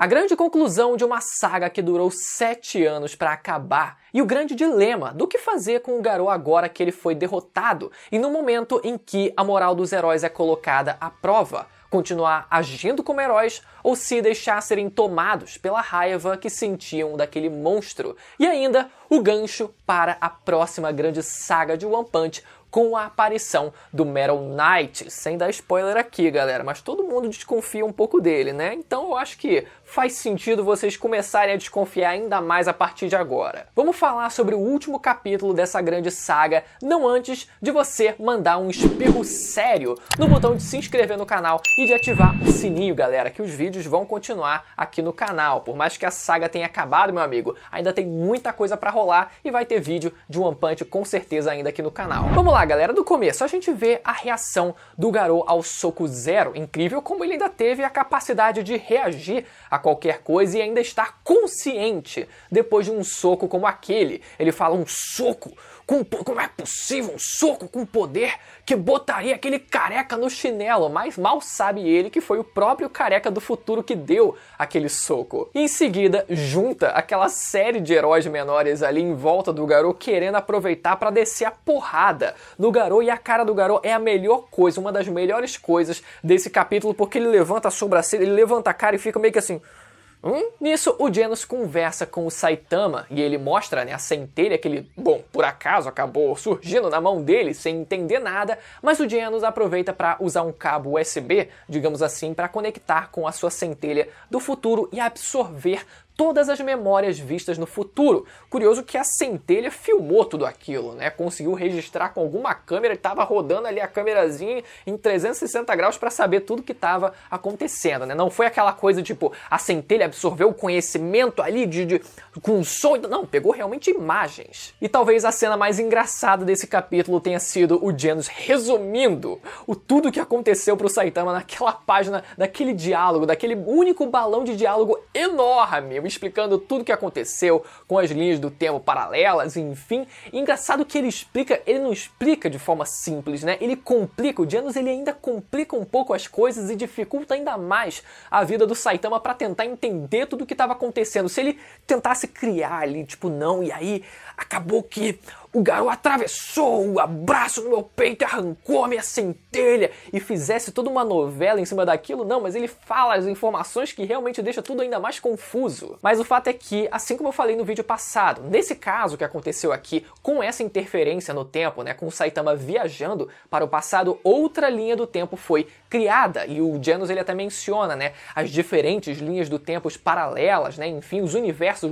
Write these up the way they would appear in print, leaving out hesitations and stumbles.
A grande conclusão de uma saga que durou 7 anos para acabar e o grande dilema do que fazer com o Garou agora que ele foi derrotado e no momento em que a moral dos heróis é colocada à prova. Continuar agindo como heróis ou se deixar serem tomados pela raiva que sentiam daquele monstro. E ainda o gancho para a próxima grande saga de One Punch com a aparição do Metal Knight, sem dar spoiler aqui, galera, mas todo mundo desconfia um pouco dele, né? Então eu acho que faz sentido vocês começarem a desconfiar ainda mais a partir de agora. Vamos falar sobre o último capítulo dessa grande saga, não antes de você mandar um espirro sério no botão de se inscrever no canal e de ativar o sininho, galera, que os vídeos vão continuar aqui no canal. Por mais que a saga tenha acabado, meu amigo, ainda tem muita coisa pra rolar e vai ter vídeo de One Punch com certeza ainda aqui no canal. Vamos lá, galera, do começo a gente vê a reação do Garou ao soco zero. Incrível como ele ainda teve a capacidade de reagir a qualquer coisa e ainda estar consciente depois de um soco como aquele. Ele fala um soco? Como é possível um soco com poder que botaria aquele careca no chinelo? Mas mal sabe ele que foi o próprio careca do futuro que deu aquele soco. E em seguida junta aquela série de heróis menores ali em volta do Garou querendo aproveitar para descer a porrada no Garou, e a cara do Garou é a melhor coisa, uma das melhores coisas desse capítulo, porque ele levanta a sobrancelha, ele levanta a cara e fica meio que assim... Nisso, o Genos conversa com o Saitama e ele mostra, né, a centelha que ele, bom, por acaso acabou surgindo na mão dele sem entender nada, mas o Genos aproveita para usar um cabo USB, digamos assim, para conectar com a sua centelha do futuro e absorver todas as memórias vistas no futuro. Curioso que a centelha filmou tudo aquilo, né? Conseguiu registrar com alguma câmera, estava rodando ali a câmerazinha em 360 graus para saber tudo que estava acontecendo, né? Não foi aquela coisa tipo, a centelha absorveu o conhecimento ali com um som, não, pegou realmente imagens. E talvez a cena mais engraçada desse capítulo tenha sido o Genos resumindo tudo que aconteceu pro Saitama naquela página, daquele diálogo, daquele único balão de diálogo enorme, explicando tudo o que aconteceu com as linhas do tempo paralelas, enfim. E engraçado que ele não explica de forma simples, né? Ele complica, o Genos ele ainda complica um pouco as coisas e dificulta ainda mais a vida do Saitama para tentar entender tudo o que estava acontecendo. Se ele tentasse criar ali, tipo, não, e aí acabou que o Garou atravessou o abraço no meu peito e arrancou a minha centelha e fizesse toda uma novela em cima daquilo, não, mas ele fala as informações que realmente deixa tudo ainda mais confuso. Mas o fato é que, assim como eu falei no vídeo passado, nesse caso que aconteceu aqui, com essa interferência no tempo, né, com o Saitama viajando para o passado, outra linha do tempo foi criada, e o Genos ele até menciona, né, as diferentes linhas do tempo paralelas, né, enfim, os universos,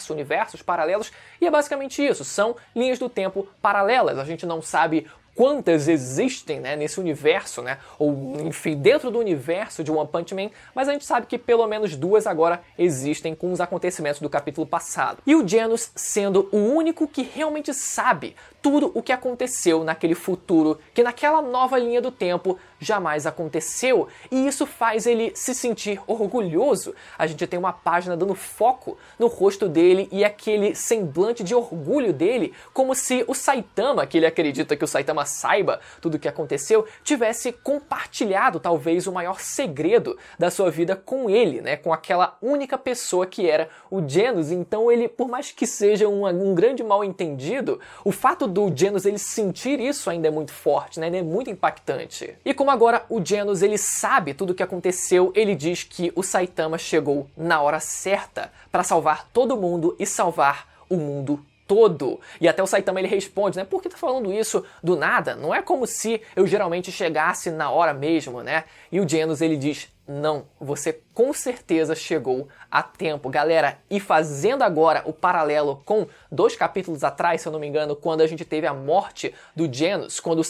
universos paralelos, e é basicamente isso, são linhas do tempo paralelas. A gente não sabe quantas existem, né, nesse universo, né, ou enfim, dentro do universo de One Punch Man, mas a gente sabe que pelo menos 2 agora existem com os acontecimentos do capítulo passado. E o Genos sendo o único que realmente sabe tudo o que aconteceu naquele futuro, que naquela nova linha do tempo jamais aconteceu, e isso faz ele se sentir orgulhoso. A gente tem uma página dando foco no rosto dele e aquele semblante de orgulho dele, como se o Saitama, que ele acredita que o Saitama saiba tudo o que aconteceu, tivesse compartilhado talvez o maior segredo da sua vida com ele, né, com aquela única pessoa que era o Genos. Então ele, por mais que seja um grande mal-entendido, o fato do Genos ele sentir isso ainda é muito forte, né? É muito impactante. E como agora o Genos ele sabe tudo o que aconteceu, ele diz que o Saitama chegou na hora certa para salvar todo mundo e salvar o mundo todo. E até o Saitama ele responde, né? Por que tá falando isso do nada? Não é como se eu geralmente chegasse na hora mesmo, né? E o Genos ele diz, não, você com certeza chegou a tempo, galera. E fazendo agora o paralelo com 2 capítulos atrás, se eu não me engano, quando a gente teve a morte do Genos, quando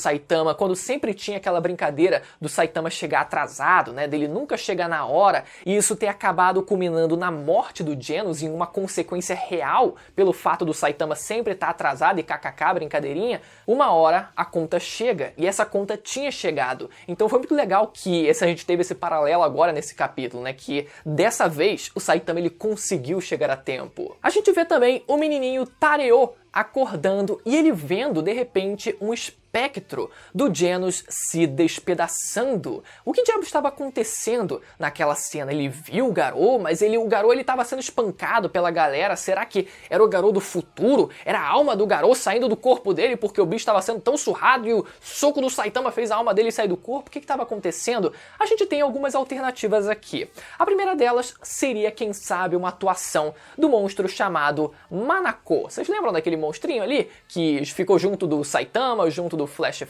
sempre tinha aquela brincadeira do Saitama chegar atrasado, né, dele nunca chegar na hora, e isso ter acabado culminando na morte do Genos em uma consequência real pelo fato do Saitama sempre estar atrasado e kkk, brincadeirinha, uma hora a conta chega, e essa conta tinha chegado. Então foi muito legal que a gente teve esse paralelo agora nesse capítulo, né, que dessa vez o Saitama ele conseguiu chegar a tempo. A gente vê também o menininho Tareo acordando e ele vendo, de repente, um espectro do Genos se despedaçando. O que diabo estava acontecendo naquela cena? Ele viu o Garou, mas o Garou estava sendo espancado pela galera. Será que era o Garou do futuro? Era a alma do Garou saindo do corpo dele porque o bicho estava sendo tão surrado e o soco do Saitama fez a alma dele sair do corpo? O que estava acontecendo? A gente tem algumas alternativas aqui. A primeira delas seria, quem sabe, uma atuação do monstro chamado Manako. Vocês lembram daquele monstrinho ali que ficou junto do Saitama, junto do Flash?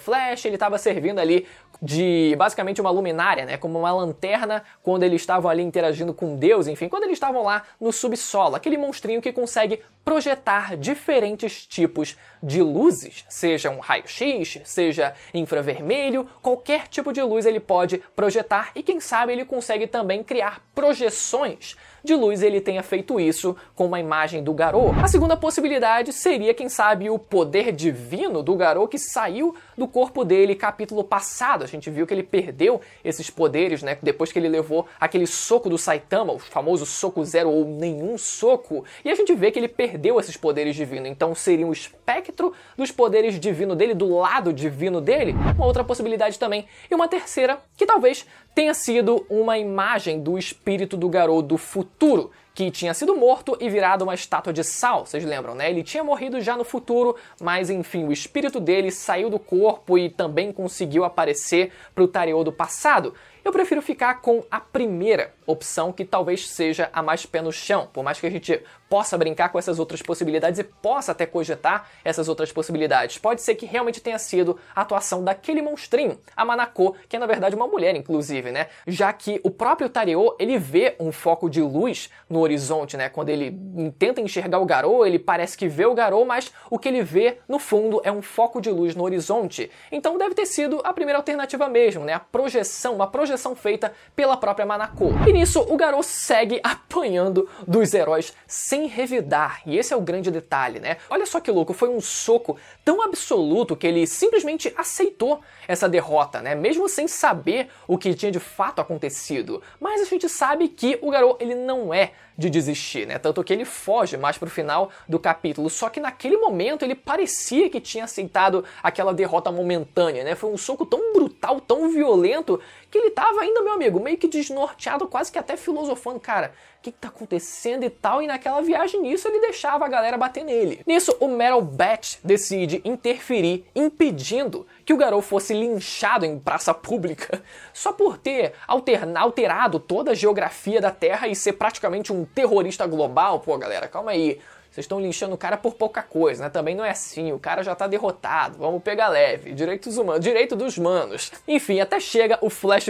Ele estava servindo ali de basicamente uma luminária, né, como uma lanterna quando eles estavam ali interagindo com Deus, enfim, quando eles estavam lá no subsolo, aquele monstrinho que consegue projetar diferentes tipos de luzes, seja um raio-x, seja infravermelho, qualquer tipo de luz ele pode projetar e quem sabe ele consegue também criar projeções de luz. Ele tenha feito isso com uma imagem do Garou. A segunda possibilidade seria, quem sabe, o poder divino do Garou que saiu do corpo dele capítulo passado. A gente viu que ele perdeu esses poderes, né, depois que ele levou aquele soco do Saitama, o famoso soco zero ou nenhum soco, e a gente vê que ele perdeu esses poderes divinos. Então seria um espectro dos poderes divinos dele, do lado divino dele. Uma outra possibilidade também. E uma terceira, que talvez tenha sido uma imagem do espírito do Garou do futuro, que tinha sido morto e virado uma estátua de sal, vocês lembram, né? Ele tinha morrido já no futuro, mas enfim, o espírito dele saiu do corpo e também conseguiu aparecer para o Tareo do passado. Eu prefiro ficar com a primeira opção, que talvez seja a mais pé no chão, por mais que a gente possa brincar com essas outras possibilidades e possa até cogitar essas outras possibilidades. Pode ser que realmente tenha sido a atuação daquele monstrinho, a Manako, que é na verdade uma mulher, inclusive, né? Já que o próprio Tareo, ele vê um foco de luz no horizonte, né? Quando ele tenta enxergar o Garou, ele parece que vê o Garou, mas o que ele vê no fundo é um foco de luz no horizonte. Então deve ter sido a primeira alternativa mesmo, né? A projeção, uma projeção feita pela própria Manako. E nisso o Garou segue apanhando dos heróis sem revidar, e esse é o grande detalhe, né? Olha só que louco, foi um soco tão absoluto que ele simplesmente aceitou essa derrota, né? Mesmo sem saber o que tinha de fato acontecido. Mas a gente sabe que o Garou, ele não é de desistir, né? Tanto que ele foge mais pro final do capítulo, só que naquele momento ele parecia que tinha aceitado aquela derrota momentânea, né? Foi um soco tão brutal, tão violento, que ele tava ainda, meu amigo, meio que desnorteado, quase que até filosofando, cara, o que tá acontecendo e tal, e naquela viagem nisso ele deixava a galera bater nele. Nisso, o Metal Bat decide interferir, impedindo que o Garou fosse linchado em praça pública, só por ter alterado toda a geografia da Terra e ser praticamente um terrorista global. Pô, galera, calma aí. Vocês estão linchando o cara por pouca coisa, né? Também não é assim, o cara já tá derrotado, vamos pegar leve, direitos humanos, direito dos manos. Enfim, até chega o Flash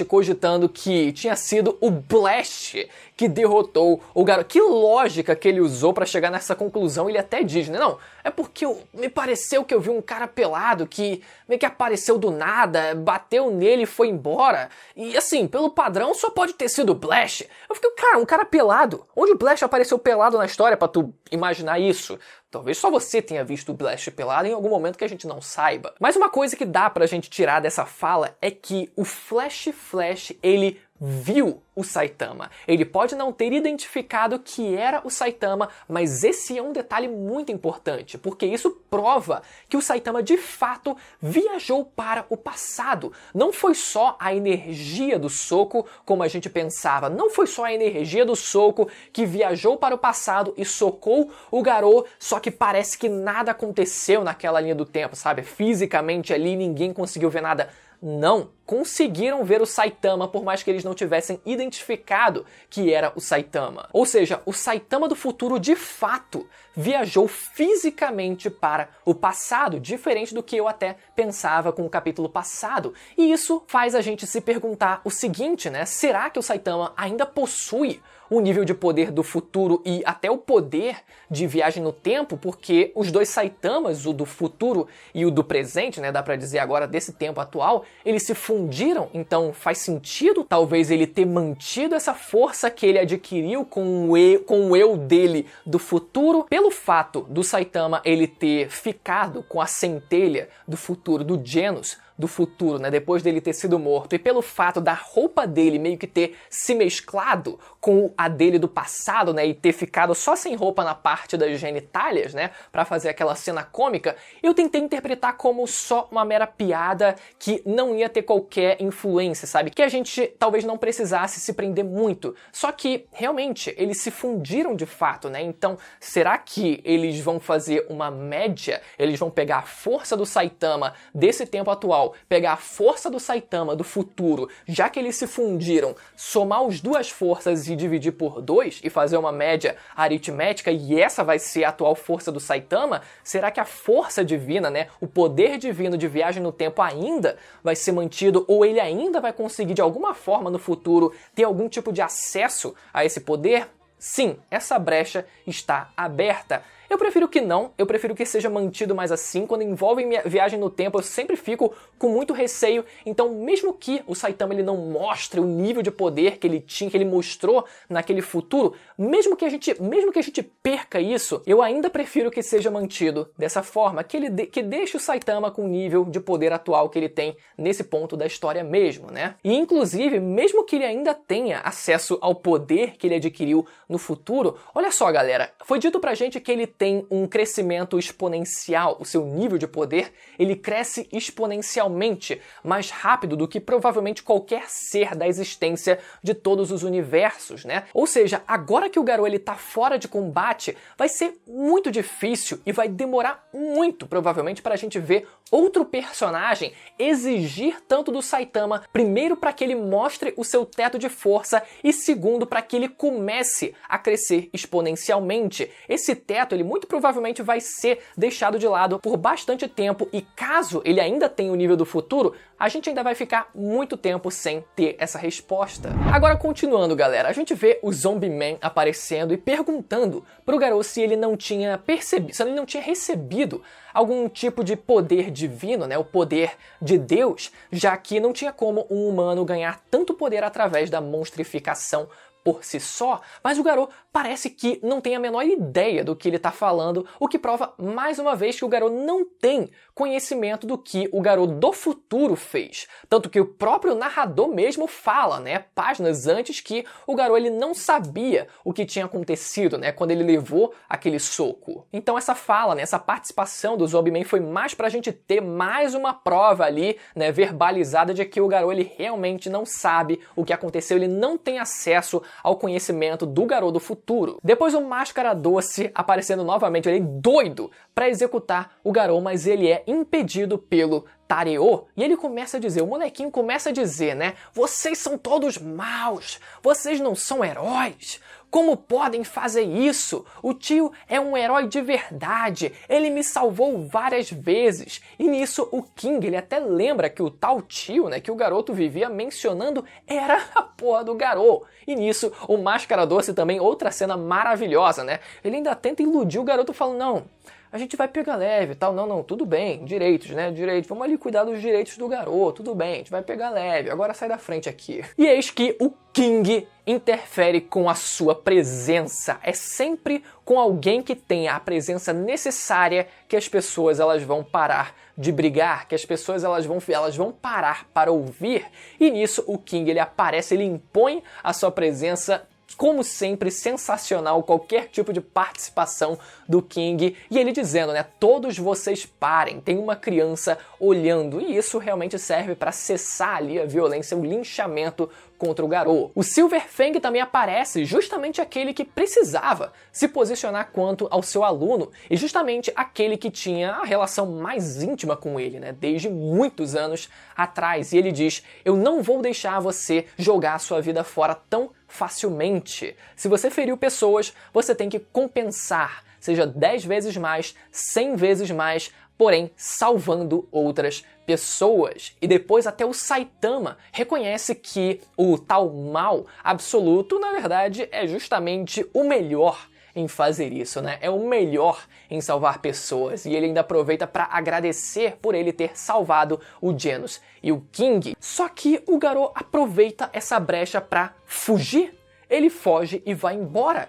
cogitando que tinha sido o Blast que derrotou o Garou. Que lógica que ele usou pra chegar nessa conclusão, ele até diz, né? Não, é porque me pareceu que eu vi um cara pelado que meio que apareceu do nada, bateu nele e foi embora. E assim, pelo padrão, só pode ter sido o Blast. Eu fiquei, cara, um cara pelado? Onde o Blast apareceu pelado na história pra tu imaginar isso? Talvez só você tenha visto o Blast pelado em algum momento que a gente não saiba. Mas uma coisa que dá pra gente tirar dessa fala é que o Flash, ele viu o Saitama. Ele pode não ter identificado que era o Saitama, mas esse é um detalhe muito importante, porque isso prova que o Saitama de fato viajou para o passado. Não foi só a energia do soco, como a gente pensava, não foi só a energia do soco que viajou para o passado e socou o Garou, só que parece que nada aconteceu naquela linha do tempo, sabe? Fisicamente ali ninguém conseguiu ver nada. Não, conseguiram ver o Saitama, por mais que eles não tivessem identificado que era o Saitama. Ou seja, o Saitama do futuro de fato viajou fisicamente para o passado, diferente do que eu até pensava com o capítulo passado. E isso faz a gente se perguntar o seguinte, né? Será que o Saitama ainda possui o nível de poder do futuro e até o poder de viagem no tempo? Porque os dois Saitamas, o do futuro e o do presente, né, dá pra dizer agora desse tempo atual, eles se fundiram, então faz sentido talvez ele ter mantido essa força que ele adquiriu com o eu dele do futuro, pelo fato do Saitama ele ter ficado com a centelha do futuro do Genos do futuro, né, depois dele ter sido morto, e pelo fato da roupa dele meio que ter se mesclado com a dele do passado, né, e ter ficado só sem roupa na parte das genitálias, né, pra fazer aquela cena cômica, eu tentei interpretar como só uma mera piada que não ia ter qualquer influência, sabe? Que a gente talvez não precisasse se prender muito. Só que, realmente, eles se fundiram de fato, né? Então, será que eles vão fazer uma média? Eles vão pegar a força do Saitama desse tempo atual, pegar a força do Saitama do futuro, já que eles se fundiram, somar as duas forças e dividir por 2 e fazer uma média aritmética, e essa vai ser a atual força do Saitama? Será que a força divina, né, o poder divino de viagem no tempo ainda vai ser mantido, ou ele ainda vai conseguir de alguma forma no futuro ter algum tipo de acesso a esse poder? Sim, essa brecha está aberta. Eu prefiro que não, eu prefiro que seja mantido mais assim. Quando envolve viagem no tempo, eu sempre fico com muito receio. Então, mesmo que o Saitama ele não mostre o nível de poder que ele tinha, que ele mostrou naquele futuro, mesmo que a gente perca isso, eu ainda prefiro que seja mantido dessa forma, que deixe o Saitama com o nível de poder atual que ele tem nesse ponto da história mesmo, né? E inclusive, mesmo que ele ainda tenha acesso ao poder que ele adquiriu no futuro, olha só, galera, foi dito pra gente que ele tem um crescimento exponencial, o seu nível de poder, ele cresce exponencialmente mais rápido do que provavelmente qualquer ser da existência de todos os universos, né? Ou seja, agora que o Garou ele tá fora de combate, vai ser muito difícil e vai demorar muito, provavelmente, para a gente ver outro personagem exigir tanto do Saitama, primeiro para que ele mostre o seu teto de força e segundo para que ele comece a crescer exponencialmente. Esse teto, ele muito provavelmente vai ser deixado de lado por bastante tempo e caso ele ainda tenha o nível do futuro, a gente ainda vai ficar muito tempo sem ter essa resposta. Agora, continuando, galera, a gente vê o Zombie Man aparecendo e perguntando pro Garou se ele não tinha percebido, se ele não tinha recebido algum tipo de poder divino, né, o poder de Deus, já que não tinha como um humano ganhar tanto poder através da monstrificação por si só, mas o Garou parece que não tem a menor ideia do que ele está falando, o que prova mais uma vez que o Garou não tem conhecimento do que o Garou do futuro fez. Tanto que o próprio narrador mesmo fala, né, páginas antes, que o Garou ele não sabia o que tinha acontecido, né, quando ele levou aquele soco. Então essa fala, né, essa participação do Zombie Man foi mais pra gente ter mais uma prova ali, né, verbalizada de que o Garou ele realmente não sabe o que aconteceu, ele não tem acesso ao conhecimento do Garou do futuro. Depois o Máscara Doce aparecendo novamente, ele é doido para executar o Garou, mas ele é impedido pelo Tareo, e ele começa a dizer, o molequinho começa a dizer, né, vocês são todos maus, vocês não são heróis, como podem fazer isso? O tio é um herói de verdade, ele me salvou várias vezes. E nisso o King, ele até lembra que o tal tio, né, que o garoto vivia mencionando, era a porra do Garou. E nisso o Máscara Doce também, outra cena maravilhosa, né, ele ainda tenta iludir o garoto falando, não, a gente vai pegar leve e tal, não, tudo bem, direitos, né, direitos, vamos ali cuidar dos direitos do garoto, tudo bem, a gente vai pegar leve, agora sai da frente aqui. E eis que o King interfere com a sua presença. É sempre com alguém que tenha a presença necessária que as pessoas elas vão parar de brigar, que as pessoas elas vão parar para ouvir. E nisso o King ele aparece, ele impõe a sua presença. Como sempre, sensacional qualquer tipo de participação do King. E ele dizendo, né, todos vocês parem, tem uma criança olhando. E isso realmente serve para cessar ali a violência, o linchamento contra o Garou. O Silver Fang também aparece, justamente aquele que precisava se posicionar quanto ao seu aluno e justamente aquele que tinha a relação mais íntima com ele, né, desde muitos anos atrás. E ele diz, eu não vou deixar você jogar a sua vida fora tão facilmente. Se você feriu pessoas, você tem que compensar, seja 10 vezes mais, 100 vezes mais, porém salvando outras pessoas. E depois até o Saitama reconhece que o tal mal absoluto, na verdade, é justamente o melhor em fazer isso, né? É o melhor em salvar pessoas. E ele ainda aproveita para agradecer por ele ter salvado o Genos e o King. Só que o Garou aproveita essa brecha para fugir. Ele foge e vai embora.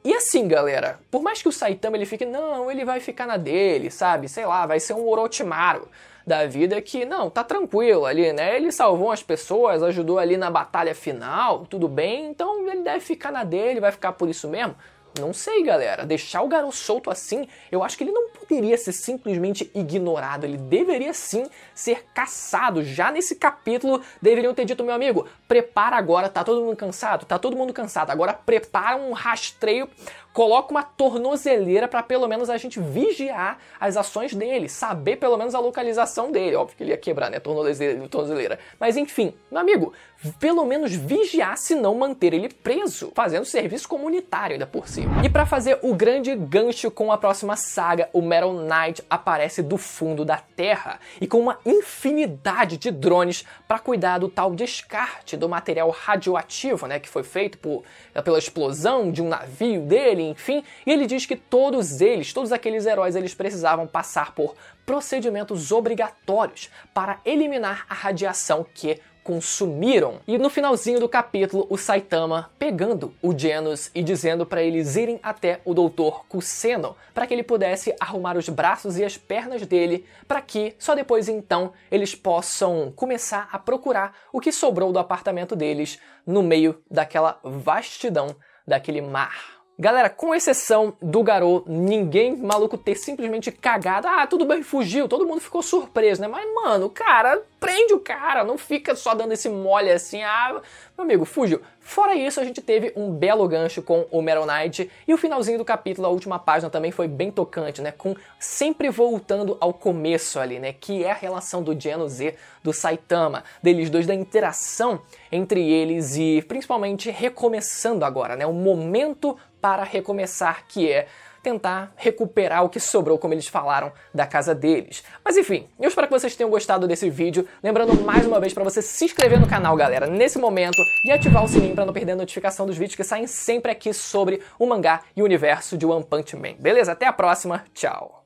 E assim, galera, por mais que o Saitama ele fique, não, ele vai ficar na dele, sabe? Sei lá, vai ser um Orochimaru da vida que, não, tá tranquilo ali, né? Ele salvou as pessoas, ajudou ali na batalha final, tudo bem, então ele deve ficar na dele, vai ficar por isso mesmo. Não sei, galera. Deixar o Garou solto assim, eu acho que ele não poderia ser simplesmente ignorado. Ele deveria sim ser caçado. Já nesse capítulo, deveriam ter dito, meu amigo, prepara agora, tá todo mundo cansado? Tá todo mundo cansado. Agora prepara um rastreio, coloca uma tornozeleira pra pelo menos a gente vigiar as ações dele, saber pelo menos a localização dele. Óbvio que ele ia quebrar, né, tornozeleira. Mas enfim, meu amigo, pelo menos vigiar, se não manter ele preso, fazendo serviço comunitário ainda por cima. E pra fazer o grande gancho com a próxima saga, o Metal Knight aparece do fundo da Terra e com uma infinidade de drones para cuidar do tal descarte do material radioativo, né, que foi feito pela explosão de um navio dele, enfim, e ele diz que todos aqueles heróis, eles precisavam passar por procedimentos obrigatórios para eliminar a radiação que consumiram. E no finalzinho do capítulo, o Saitama pegando o Genos e dizendo para eles irem até o Dr. Kusseno para que ele pudesse arrumar os braços e as pernas dele, para que só depois então eles possam começar a procurar o que sobrou do apartamento deles no meio daquela vastidão daquele mar. Galera, com exceção do Garou, ninguém maluco ter simplesmente cagado. Ah, tudo bem, fugiu. Todo mundo ficou surpreso, né? Mas, mano, cara, prende o cara. Não fica só dando esse mole assim. Ah, meu amigo, fugiu. Fora isso, a gente teve um belo gancho com o Metal Knight. E o finalzinho do capítulo, a última página também foi bem tocante, né? Com sempre voltando ao começo ali, né? Que é a relação do Genos e do Saitama. Deles dois, da interação entre eles e principalmente recomeçando agora, né? O momento para recomeçar, que é tentar recuperar o que sobrou, como eles falaram, da casa deles. Mas enfim, eu espero que vocês tenham gostado desse vídeo. Lembrando mais uma vez para você se inscrever no canal, galera, nesse momento, e ativar o sininho para não perder a notificação dos vídeos que saem sempre aqui sobre o mangá e o universo de One Punch Man. Beleza? Até a próxima. Tchau!